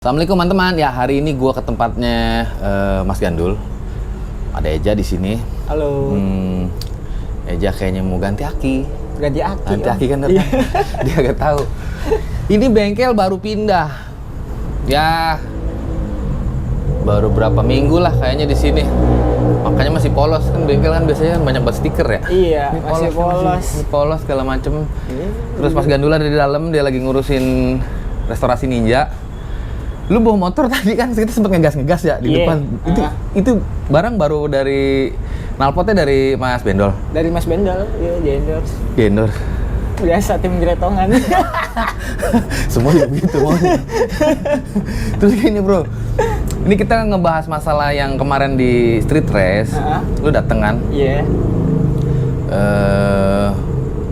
Assalamualaikum teman-teman. Ya hari ini gue ke tempatnya Mas Gandul. Ada Eja di sini. Halo. Eja kayaknya mau ganti aki. Ganti aki. Ganti aki kan? Dia agak tahu. Ini bengkel baru pindah. Ya baru berapa minggu lah kayaknya di sini. Makanya masih polos kan, bengkel kan biasanya banyak banget stiker ya. Iya, ini masih polos. Masih polos segala macem. Terus Mas Gandul ada di dalam, dia lagi ngurusin restorasi ninja. Lu bawa motor tadi kan kita sempat ngegas ya di depan. Itu barang baru dari knalpotnya dari Mas Bendol. Dari Mas Bendol, iya di endorse. Di endorse. Biasa tim gretongan. Semua juga begitu maunya. Terus gini bro, ini kita ngebahas masalah yang kemarin di street race. Lu dateng kan? Iya.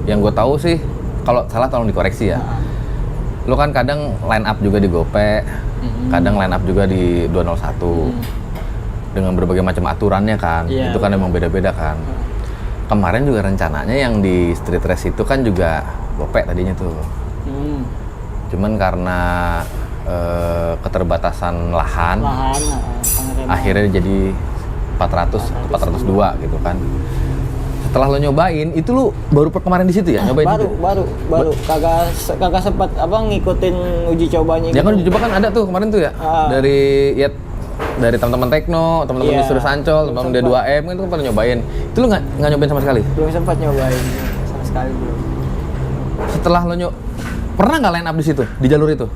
Yang gue tahu sih, kalau salah tolong dikoreksi ya. Lu kan kadang line up juga di Gope, kadang line up juga di 201. Dengan berbagai macam aturannya kan. Yeah. Itu kan emang beda-beda kan. Kemarin juga rencananya yang di street race itu kan juga Gope tadinya tuh. Cuman karena keterbatasan lahan akhirnya jadi 400 atau 402 gitu kan. Setelah lo nyobain, itu lu baru kemarin di situ ya? Nyobain baru kagak sempat ngikutin uji cobanya gitu. Ya kan uji coba kan ada tuh kemarin tuh ya. Dari teman-teman Tekno, teman-teman Distro Sancol, teman-teman D2M kan tuh pada nyobain. Itu lu nggak nyobain sama sekali? Belum sempat nyobain sama sekali belum. Setelah lo pernah nggak line up di situ, di jalur itu?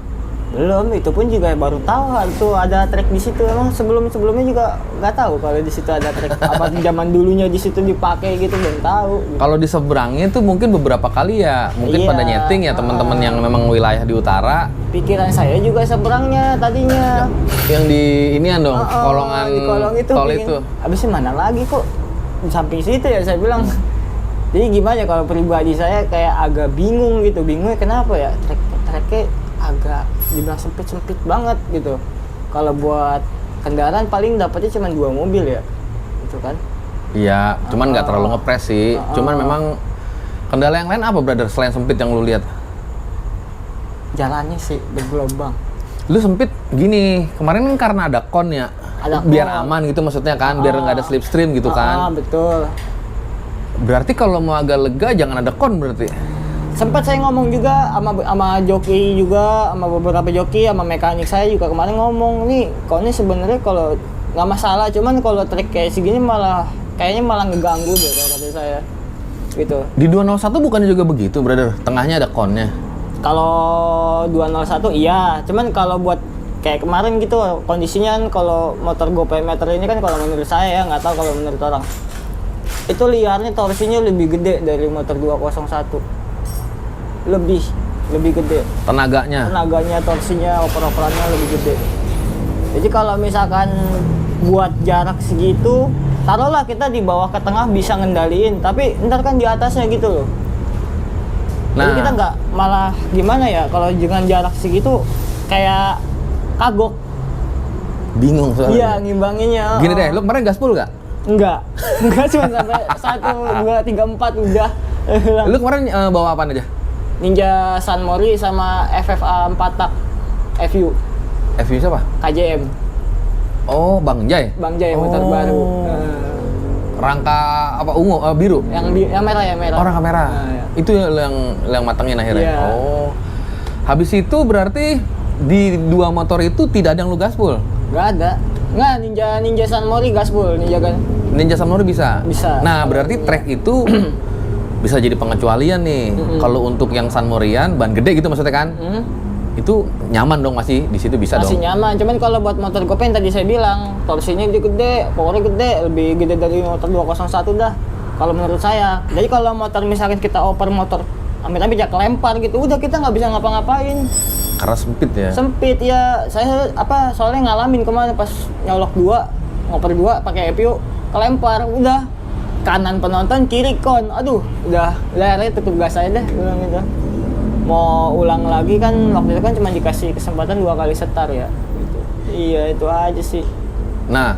Belum, itu pun juga baru tahu tuh ada track di situ. Emang sebelumnya juga nggak tahu kalau di situ ada track. Apa zaman dulunya di situ dipakai gitu, belum tahu. Gitu. Kalau di seberangnya tuh mungkin beberapa kali ya, mungkin pada nyeting ya teman-teman yang memang wilayah di utara. Pikiran saya juga seberangnya tadinya. Yang di inian dong, kolongan di kolong itu, tol itu. Abisnya mana lagi kok di samping situ ya saya bilang. Jadi gimana ya kalau pribadi saya kayak agak bingung gitu, bingungnya kenapa ya tracknya agak dibilang sempit banget gitu. Kalau buat kendaraan paling dapatnya cuma 2 mobil ya, gitu kan? Iya, cuman nggak terlalu ngepres sih. Cuman memang kendala yang lain apa brother selain sempit yang lu lihat? Jalannya sih bergelombang. Lu sempit gini, kemarin kan karena ada kon ya, biar aman gitu maksudnya kan, biar nggak ada slipstream gitu kan? Betul. Berarti kalau mau agak lega jangan ada kon berarti? Sempat saya ngomong juga sama joki juga, sama beberapa joki, sama mekanik saya juga kemarin ngomong nih, konnya sebenarnya kalau nggak masalah, cuman kalau trek kayak segini kayaknya malah ngeganggu deh kalau kata saya, gitu. Di 201 bukannya juga begitu, brother? Tengahnya ada konnya. Kalau 201 iya, cuman kalau buat kayak kemarin gitu kondisinya kan kalau motor GoPay meter ini kan kalau menurut saya ya, nggak tahu kalau menurut orang. Itu liarnya torsinya lebih gede dari motor 201. Lebih gede tenaganya, torsinya, oper-operannya lebih gede. Jadi kalau misalkan buat jarak segitu, taruhlah kita di bawah ke tengah bisa ngendaliin, tapi ntar kan di atasnya gitu loh. Jadi kita nggak, malah gimana ya kalau dengan jarak segitu kayak kagok, bingung soalnya. Iya ngimbanginnya. Gini deh, lu kemarin gaspol nggak? Enggak cuma sampai 1, 2, 3, 4 udah. Lu kemarin bawa apaan aja? Ninja Sunmori sama FFA 4 tak FU. FU siapa? KJM. Oh, Bang Jai motor baru. Rangka apa ungu, biru? Yang merah ya, merah. Oh, rangka merah. Ya. Itu yang matangin akhirnya. Yeah. Oh. Habis itu berarti di 2 motor itu tidak ada yang lu gaspol? Enggak ada. Enggak, Ninja Sunmori gaspol, Ninja Sunmori bisa. Nah, berarti trek itu bisa jadi pengecualian nih. Kalau untuk yang Sunmorian ban gede gitu maksudnya kan? Itu nyaman dong, masih di situ bisa masih dong. Masih nyaman, cuman kalau buat motor GoPay yang tadi saya bilang, torsinya gede, powernya gede, lebih gede dari motor 201 dah. Kalau menurut saya. Jadi kalau motor misalkan kita oper motor amit-amit ya kelempar gitu, udah kita nggak bisa ngapa-ngapain. Karena sempit ya? Sempit ya. Saya soalnya ngalamin kemarin pas nyolok 2, ngoper 2 pakai EPU, kelempar, udah. Kanan penonton, kiri kon, aduh, udah akhirnya tutup gas aja deh, bilang gitu. Mau ulang lagi kan, waktu itu kan cuma dikasih kesempatan 2 kali setar ya, gitu. Iya, itu aja sih. Nah,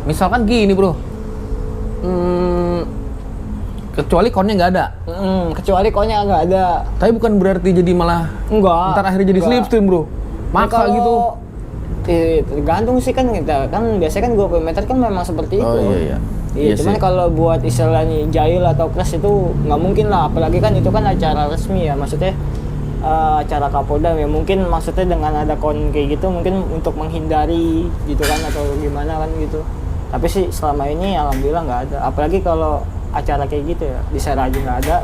misalkan gini bro, kecuali konnya nggak ada. Kecuali konnya nggak ada. Tapi bukan berarti jadi malah enggak. Ntar akhirnya jadi slipstream bro. Maksa gitu. Tergantung sih kan kita kan biasanya kan GoPayMeter kan memang seperti itu. Oh iya. Iya, cuman sih. kalau buat istilahnya jahil atau crash itu nggak mungkin lah, apalagi kan itu kan acara resmi ya, maksudnya acara Kapolda ya, mungkin maksudnya dengan ada kon kayak gitu mungkin untuk menghindari gitu kan atau gimana kan gitu. Tapi sih selama ini alhamdulillah nggak ada, apalagi kalau acara kayak gitu ya di Seraji nggak ada.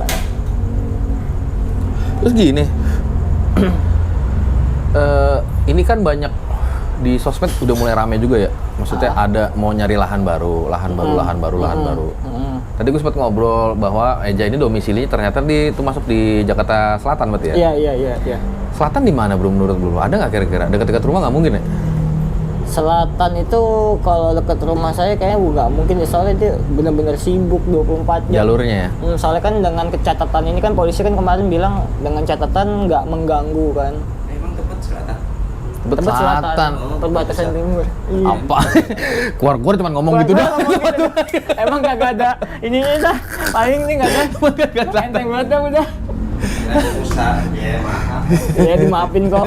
Terus gini, ini kan banyak di sosmed udah mulai rame juga ya. Maksudnya ada mau nyari lahan baru. Tadi gue sempat ngobrol bahwa Eja ini domisilinya ternyata itu masuk di Jakarta Selatan berarti ya? Iya. Selatan di mana bro menurut lu? Ada nggak kira-kira? Dekat-dekat rumah nggak mungkin ya? Selatan itu kalau dekat rumah saya kayaknya nggak mungkin ya, soalnya itu benar-benar sibuk 24 jam. Jalurnya ya? Soalnya kan dengan catatan ini kan polisi kan kemarin bilang dengan catatan nggak mengganggu kan. Tebet Selatan. Perbatasan timur. Iya. Apa? Keluar-keluar cuma ngomong gitu dah. Emang kagak ada ininya dah. Paling nih nggak ada. Enteng banget dah udah. Usah, ya maaf. Ya dimaafin kok.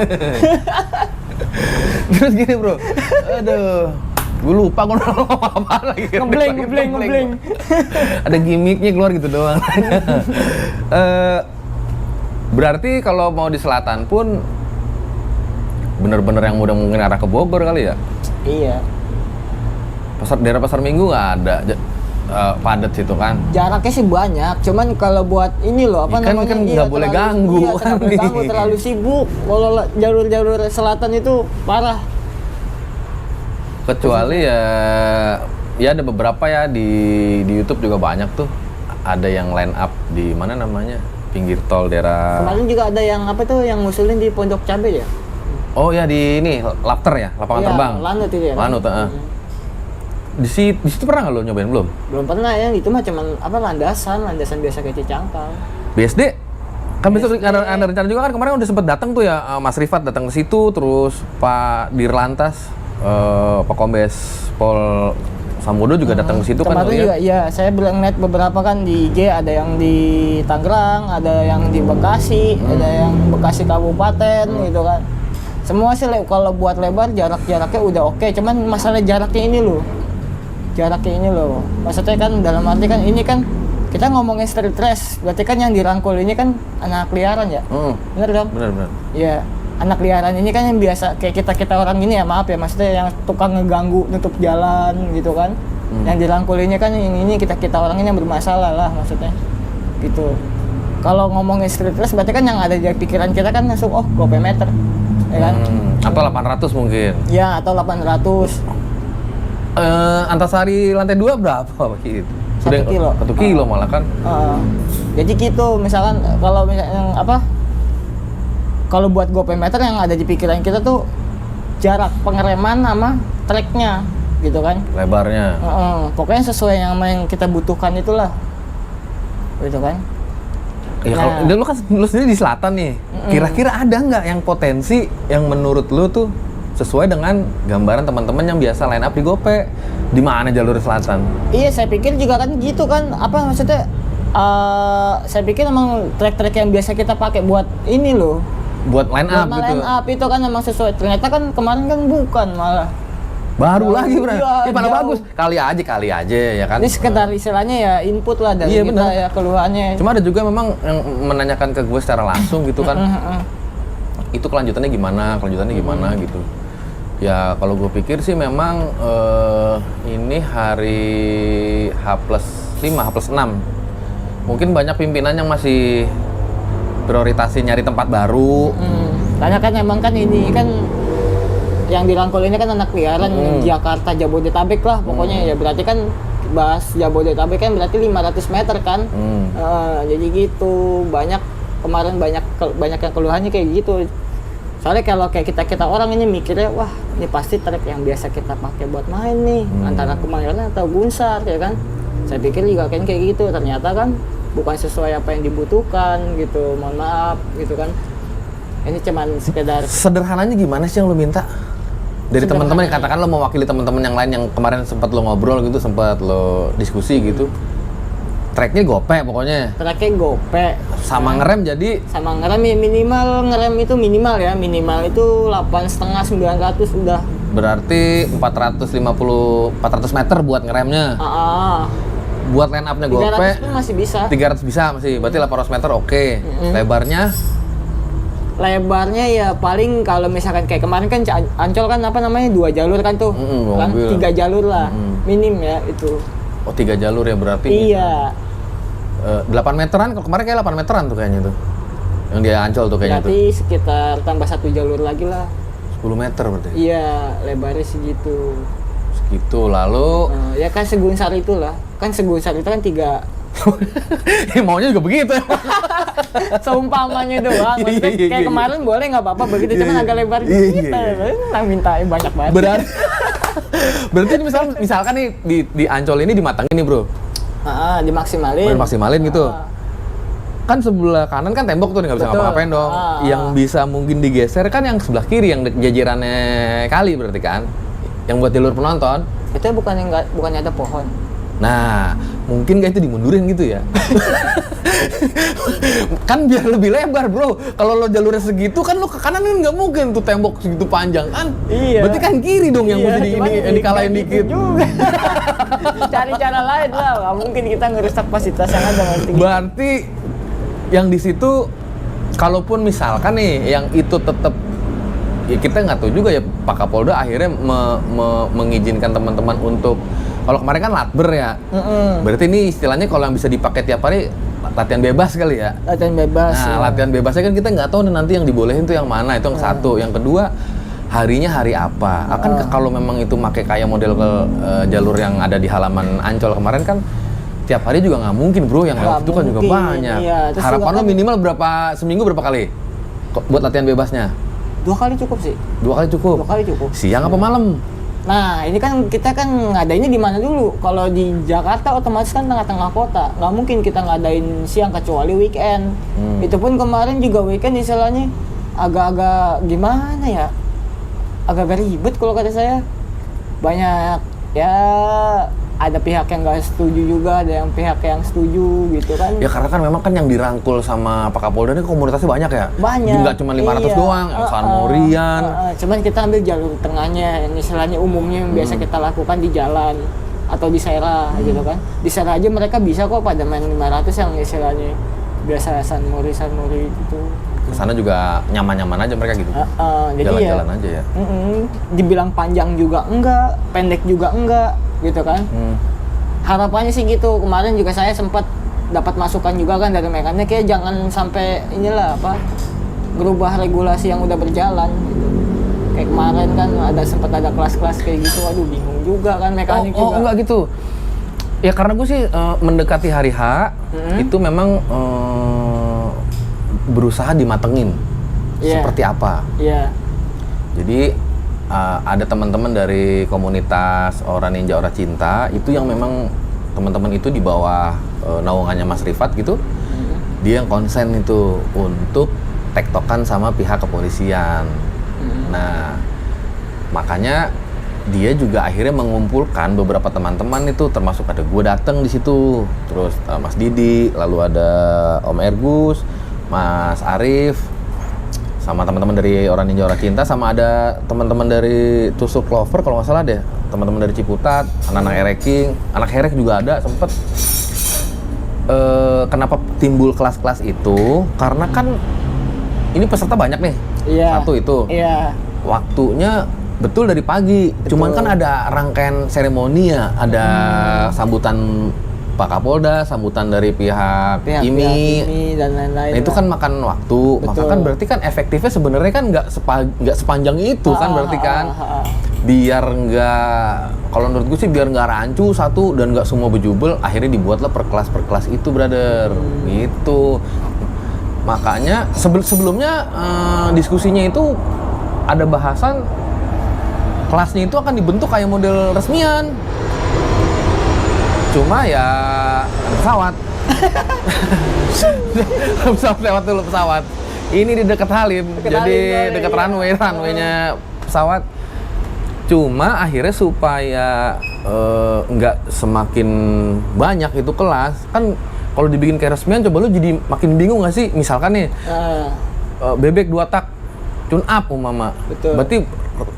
Terus gini bro, aduh, gue lupa gue ngomong apa lagi. Ngebleng. Ada gimmicknya keluar gitu doang. Berarti kalau mau di selatan pun bener-bener yang udah mungkin arah ke Bogor kali ya? Iya. Daerah pasar Minggu nggak ada padat situ kan? Jaraknya sih banyak, cuman kalau buat ini loh apa namanya? Kan nggak boleh ganggu. Terlalu sibuk. Kalau jalur-jalur selatan itu parah. Kecuali ya ada beberapa ya di YouTube juga banyak tuh. Ada yang line up di mana namanya? Pinggir tol daerah. Kemarin juga ada yang apa tuh yang ngusulin di Pondok Cabe ya? Oh ya di ini Lapter ya, lapangan terbang. Lanut itu ya. Lanut, Di situ pernah nggak lo nyobain belum? Belum pernah ya, itu mah cuman apa landasan biasa kayak Cicangkal. BSD kan besok ada rencana juga kan, kemarin udah sempet datang tuh ya Mas Rifat datang ke situ, terus Pak Dirlantas, Pak Kombes Pol Sambodo juga datang ke situ kan. Kemarin juga ya, saya bilang net beberapa kan di IG, ada yang di Tangerang, ada yang di Bekasi, ada yang Bekasi Kabupaten gitu kan. Semua sih kalau buat lebar jaraknya udah oke, cuman masalah jaraknya ini loh. Maksudnya kan dalam arti kan ini kan kita ngomongin street race, berarti kan yang dirangkul ini kan anak liaran ya. Bener dong? Bener. Iya, anak liaran ini kan yang biasa kayak kita orang ini ya, maaf ya, maksudnya yang tukang ngeganggu nutup jalan gitu kan. Yang dirangkulinya kan yang ini kita orang ini yang bermasalah lah maksudnya. Gitu. Kalau ngomongin street race berarti kan yang ada di pikiran kita kan langsung GoPayMeter. Ya kan? Atau 800 mungkin. Ya, atau 800. Antasari lantai 2 berapa gitu? 1 kilo. 1 kilo malah kan. Jadi gitu, misalkan kalau misalnya kalau buat GoPayMeter yang ada di pikiran kita tuh jarak pengereman sama treknya gitu kan. Lebarnya. Pokoknya sesuai yang kita butuhkan itulah. Gitu kan. Ya kalau lu kan lu sendiri di selatan nih, kira-kira ada nggak yang potensi yang menurut lu tuh sesuai dengan gambaran teman-teman yang biasa line up di Gopay di mana jalur selatan? Iya, saya pikir juga kan gitu kan, apa maksudnya? Saya pikir emang trek-trek yang biasa kita pakai buat ini loh, buat line up gitu. Line up itu kan emang sesuai. Ternyata kan kemarin kan bukan malah. Baru lagi bro, ya mana bagus, kali aja ya kan. Ini sekedar istilahnya ya input lah dari kita bener. Ya keluhannya. Cuma ada juga memang yang menanyakan ke gue secara langsung gitu kan, itu kelanjutannya gimana gitu. Ya kalau gue pikir sih memang ini hari H+5, H+6 mungkin banyak pimpinan yang masih prioritasin nyari tempat baru. Karena kan emang kan ini kan yang dirangkul ini kan anak liaran Jakarta Jabodetabek lah pokoknya ya, berarti kan bahas Jabodetabek kan berarti 500 meter kan. Jadi gitu, kemarin banyak yang keluhannya kayak gitu. Soalnya kalau kayak kita orang ini mikirnya, wah ini pasti trek yang biasa kita pakai buat main nih, antara Kemayoran atau Gunsar ya kan. Saya pikir juga kan kayak gitu, ternyata kan bukan sesuai apa yang dibutuhkan gitu, mohon maaf gitu kan. Ini cuman sekedar. Sederhananya gimana sih yang lu minta? Dari teman-teman yang katakan lo mewakili teman-teman yang lain yang kemarin sempat lo ngobrol gitu, sempat lo diskusi gitu. Treknya Gopay pokoknya. Treknya Gopay. Sama ngerem jadi? Sama ngerem ya minimal itu 8,5 900 udah Berarti 400 meter buat ngeremnya. Buat line up-nya gope 300 pun masih bisa. 300 bisa masih. Berarti 800 meter oke. Lebarnya ya paling kalau misalkan kayak kemarin kan Ancol kan apa namanya 2 jalur kan tuh. Kan 3 jalur lah. Minim ya itu. Oh 3 jalur ya berarti. Iya. 8 meteran, kalau kemarin kayak 8 meteran tuh kayaknya tuh. Yang dia Ancol tuh kayaknya berarti sekitar tambah 1 jalur lagi lah. 10 meter berarti. Iya, lebarnya segitu. Segitu lalu Ya kan Segunsar itulah. Kan Segunsar itu kan 3 maunya juga begitu. seumpamanya doang. Maksudnya kayak kemarin boleh nggak apa-apa begitu, cuman agak lebar gitu. Nah, mintain banyak banget. Berarti misalkan nih di Ancol ini dimatangin nih, Bro. Dimaksimalin. Maksimalin gitu. Kan sebelah kanan kan tembok tuh nggak bisa ngapa-ngapain dong. Yang bisa mungkin digeser kan yang sebelah kiri yang jajarannya kali berarti kan. Yang buat jalur penonton. Itu bukannya ada pohon. Nah, mungkin kayak itu dimundurin gitu ya. Kan biar lebih lebar, Bro. Kalau lo jalurnya segitu kan lo ke kanan kan nggak mungkin tuh tembok segitu panjang kan. Iya. Berarti kan kiri dong yang mesti dikalahin dikit. Juga. Cari cara lain lah. Nggak mungkin kita ngerusak fasilitas yang ada nanti. Berarti yang di situ kalaupun misalkan nih yang itu tetap ya kita nggak tahu juga ya Pak Kapolda akhirnya mengizinkan teman-teman untuk kalau kemarin kan latber ya. Berarti ini istilahnya kalau yang bisa dipakai tiap hari latihan bebas kali ya. Latihan bebas. Nah, ya. latihan bebasnya kan kita nggak tahu nanti yang dibolehin tuh yang mana. Itu yang satu. Yang kedua, harinya hari apa? Akan kalau memang itu pakai kayak model ke jalur yang ada di halaman Ancol kemarin kan tiap hari juga nggak mungkin, Bro. Yang lewat itu kan juga banyak. Iya, harapan lo minimal seminggu berapa kali buat latihan bebasnya? 2 kali cukup sih. 2 kali cukup. 2 kali cukup. Siang apa malam? Nah, ini kan kita kan ngadainnya di mana dulu? Kalau di Jakarta otomatis kan tengah-tengah kota. Nggak mungkin kita ngadain siang kecuali weekend. Itu pun kemarin juga weekend istilahnya agak-agak gimana ya? Agak-agak ribet kalau kata saya. Banyak ya ada pihak yang nggak setuju juga, ada yang pihak yang setuju gitu kan. Ya karena kan memang kan yang dirangkul sama Pak Kapolda ini komunitasnya banyak ya? Banyak. Nggak cuma 500 doang, San Morian. Cuman kita ambil jalur tengahnya, yang istilahnya umumnya yang biasa kita lakukan di jalan atau di Sera gitu kan. Di Sera aja mereka bisa kok pada main 500 yang istilahnya biasa San Mori gitu. Kesana juga nyaman-nyaman aja mereka gitu. Jadi jalan-jalan aja ya. Dibilang panjang juga enggak, pendek juga enggak gitu kan. Harapannya sih gitu. Kemarin juga saya sempat dapat masukan juga kan dari mereka, kayak jangan sampai inilah berubah regulasi yang udah berjalan gitu. Kayak kemarin kan sempat ada kelas-kelas kayak gitu, aduh bingung juga kan mekanik juga. Oh enggak gitu. Ya karena gue sih mendekati hari H itu memang berusaha dimatengin seperti apa. Iya. Jadi ada teman-teman dari komunitas Ora Ninja Ora Cinta itu yang memang teman-teman itu di bawah naungannya Mas Rifat gitu. Dia yang konsen itu untuk tektokan sama pihak kepolisian. Nah, makanya dia juga akhirnya mengumpulkan beberapa teman-teman itu, termasuk ada gue datang di situ, terus Mas Didi, lalu ada Om Ergus, Mas Arif, sama teman-teman dari Ora Ninja Ora Cinta, sama ada teman-teman dari Tusuk Clover kalau nggak salah deh, teman-teman dari Ciputat, anak-anak Ereking, anak Herek juga ada sempet. Kenapa timbul kelas-kelas itu? Karena kan ini peserta banyak nih. Iya. Satu itu. Iya. Waktunya betul dari pagi. Betul. Cuman kan ada rangkaian seremoni ya, ada sambutan Pak Kapolda, sambutan dari pihak IMI dan lain-lain. Nah, itu kan makan waktu. Betul. Maka kan berarti kan efektifnya sebenarnya kan nggak sepanjang itu kan berarti kan. Biar nggak, kalau menurut gue sih biar nggak rancu satu dan nggak semua bejubel, akhirnya dibuatlah per kelas itu, brother. Gitu. Makanya sebelumnya diskusinya itu ada bahasan kelasnya itu akan dibentuk kayak model resmian. Cuma ya pesawat. Pesawat lewat dulu pesawat. Ini di dekat Halim, jadi dekat runway-nya pesawat. Cuma akhirnya supaya nggak semakin banyak itu kelas, kan kalau dibikin kayak resmian coba lu jadi makin bingung nggak sih? Misalkan nih bebek 2 tak tune up umpama. Betul. Berarti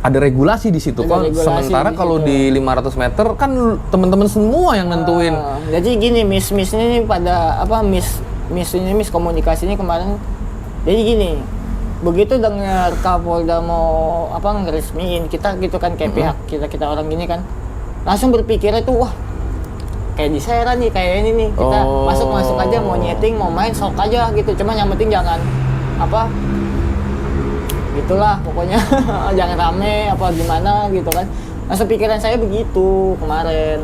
ada regulasi di situ Ada kan. regulasi Sementara di kalau situ. di 500 meter kan teman-teman semua yang nentuin. Jadi gini, miss ini pada apa miss komunikasinya kemarin. Jadi gini, begitu dengar Kapolda mau apa ngeresmiin kita gitu kan kayak pihak kita orang gini kan, langsung berpikirnya tuh wah kayak di Serra nih kayak ini nih kita masuk aja mau nyeting mau main sok aja gitu, cuma yang penting jangan apa gitulah pokoknya jangan rame apa gimana gitu kan. Langsung pikiran saya begitu kemarin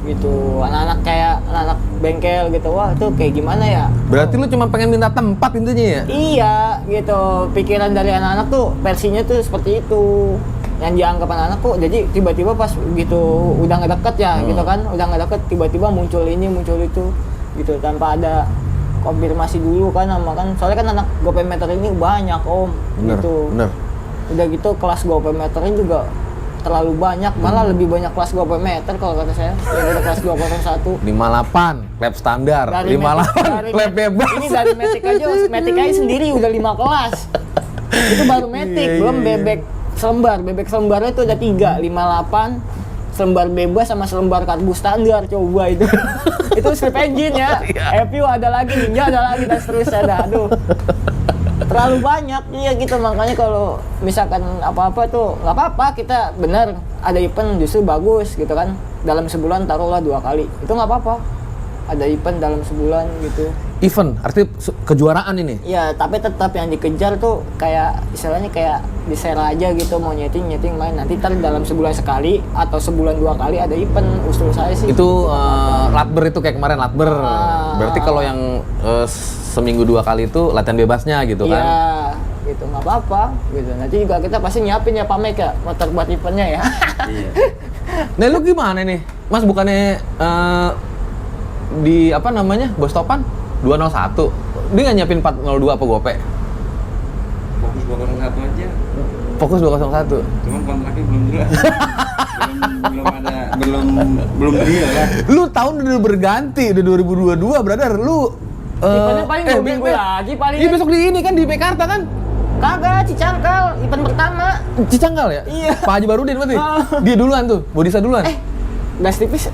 gitu, anak-anak bengkel gitu, wah itu kayak gimana ya. Berarti lu cuma pengen minta tempat intinya ya? Iya gitu, pikiran dari anak-anak tuh versinya tuh seperti itu yang dianggap anak-anak kok. Jadi tiba-tiba pas gitu udah ngedeket ya gitu kan, udah ngedeket tiba-tiba muncul ini muncul itu gitu tanpa ada konfirmasi dulu kan sama kan, soalnya kan anak GoPayMeter ini banyak om. Bener, gitu. bener. Udah gitu kelas GoPayMeternya juga terlalu banyak, malah lebih banyak kelas GoPayMeter kalau kata saya daripada kelas 201. 58 lab standar, 58 lab bebas. Ini dari Matic aja sendiri udah 5 kelas. Itu baru Matic, belum bebek selembar. Bebek selembarnya itu ada 3, 58 selembar bebas sama selembar karbu standar, coba itu. Itu slip engine ya. EPU ada lagi, Ninja ada lagi dan seterusnya dah. Aduh. Terlalu banyak, iya gitu. Makanya kalau misalkan apa-apa tuh nggak apa-apa, kita bener ada event justru bagus gitu kan. Dalam sebulan taruhlah 2 kali, itu nggak apa-apa. Ada event dalam sebulan gitu. Event, artinya kejuaraan ini? Iya, tapi tetap yang dikejar tuh kayak istilahnya kayak di Serra aja gitu, mau nyeting main. Nanti dalam sebulan sekali atau sebulan 2 kali ada event, usul saya sih. Itu latber itu kayak kemarin latber. Berarti kalau yang seminggu 2 kali itu latihan bebasnya gitu kan? Iya, gitu nggak apa-apa gitu. Nanti juga kita pasti nyiapin ya Pak Mek ya, motor buat eventnya ya. Iya. Nah lu gimana nih? Mas bukannya di apa namanya? Bos Topan 201. Dia nggak nyiapin 402 apa gope? Fokus 201 aja. Fokus 201. Cuman kontraknya belum jelas. belum deal lah. Lu tahun udah berganti, udah 2022, brother. Lu Eventnya paling 2 minggu lagi paling. Iya besok di ini kan di Mekarta kan? Kagak, Cicangkal, event pertama. Cicangkal ya? Iya. Pak Haji Barudin berarti? Dia duluan tuh, Bodisa duluan? Gas tipis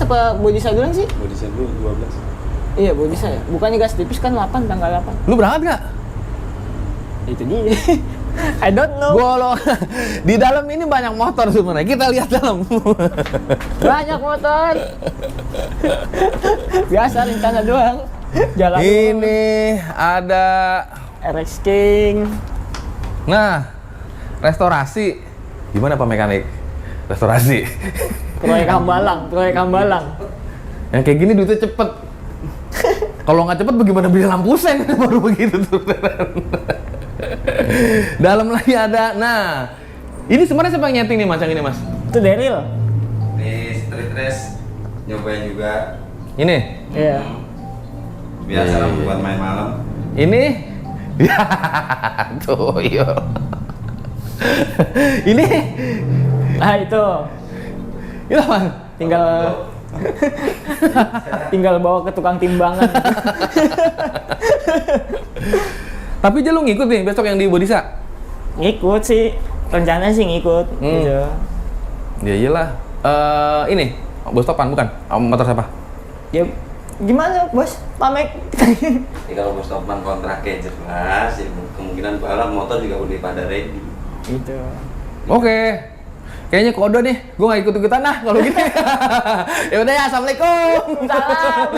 apa Bodisa duluan sih? Bodisa dulu 12. Iya, Bodisa ya. Bukannya gas tipis kan 8, tanggal 8. Lu berangkat nggak? Itu dia. I don't know. Golo. Di dalam ini banyak motor sebenarnya. Kita lihat dalam. Banyak motor. Biasa rencana doang. Jalan Ini ada RX King. Nah, restorasi. Gimana Pak Mekanik? Restorasi. Proyek Hambalang. Yang kayak gini duitnya cepet. Kalau nggak cepet bagaimana beli lampu seng baru begitu tuh. Dalam lagi ada. Nah, ini sebenarnya siapa yang nyeting nih Mas yang ini Mas? Itu Daryl. Nih street race nyobain juga. Ini. Iya. Biasa lah buat main malam. Ini. Ya, tuh iya. Ini. Nah, itu. Itu apa? Tinggal bawa ke tukang timbangan. Tapi aja lu ngikut nih besok yang di Bodisa? Ngikut sih. Rencananya sih ngikut. Gitu. Ya iyalah. Ini Bos Topan bukan? Motor siapa? Ya gimana bos? Pamek. Jadi kalau Bos Topan kontraknya jelas, ya kemungkinan balap motor juga udah pada ready. Gitu. Oke. Kayaknya kode nih, gue gak ikut-ikutan nah kalau gitu. Ya udah ya, assalamualaikum. Salam.